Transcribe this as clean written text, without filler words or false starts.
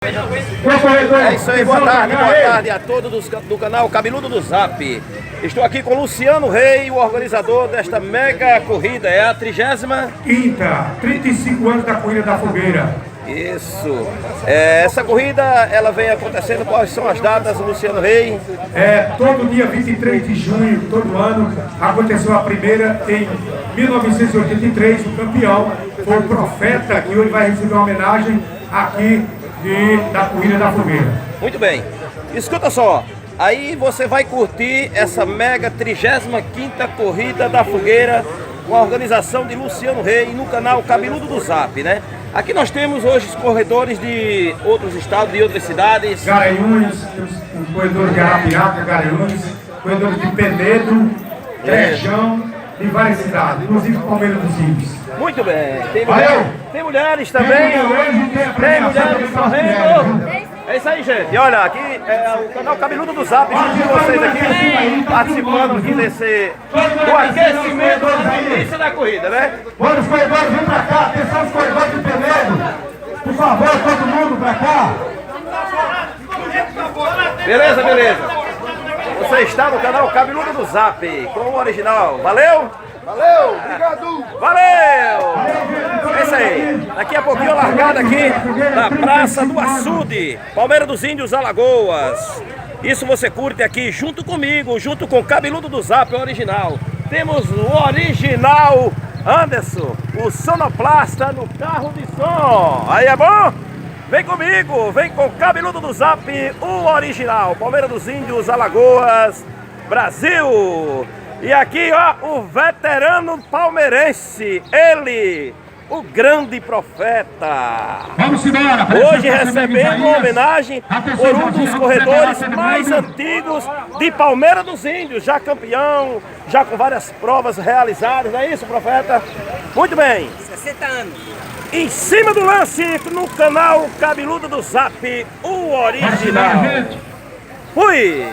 É isso aí, boa tarde a todos do canal Cabeludo do Zap. Estou aqui com Luciano Rei, o organizador desta mega corrida. É a 35ª, 35 anos da Corrida da Fogueira. Isso. Essa corrida, ela vem acontecendo, quais são as datas, Luciano Rei? Todo dia 23 de junho, todo ano, aconteceu a primeira em 1983, o campeão foi o Profeta, que hoje vai receber uma homenagem aqui da Corrida da Fogueira. Muito bem. Escuta só, aí você vai curtir essa mega 35ª Corrida da Fogueira com a organização de Luciano Rei no canal Cabeludo do Zap, né? Aqui nós temos hoje os corredores de outros estados, de outras cidades. Garanhuns, os corredores de Arapiraca, Garanhuns, corredores de Penedo, Brejão e várias cidades, inclusive Palmeiras dos Índios. Muito bem. Tem mulheres também. Tem mulheres correndo. É isso aí, gente. E olha, aqui é o canal Cabeludo do Zap, junto com vocês aqui, participando aqui do aquecimento do início da corrida, né? Olha os corredores, vem pra cá, atenção os corredores de Penedo. Por favor, todo mundo pra cá. Beleza, beleza. Você está no canal Cabeludo do Zap, com o original. Valeu? Valeu, obrigado. Valeu! É isso aí. Daqui a pouquinho a largada aqui na Praça do Açude, Palmeiras dos Índios, Alagoas. Isso você curte aqui junto comigo, junto com o Cabeludo do Zap, o original. Temos o original Anderson, o sonoplasta no carro de som. Aí é bom? Vem comigo, vem com o Cabeludo do Zap, o original. Palmeiras dos Índios, Alagoas, Brasil. E aqui, ó, o veterano palmeirense, ele, o grande Profeta. Vamos embora. Hoje recebendo uma homenagem por um dos corredores mais antigos de Palmeiras dos Índios, já campeão, já com várias provas realizadas, não é isso, Profeta? Muito bem. 60 anos. Em cima do lance no canal Cabeludo do Zap, o original. Fui!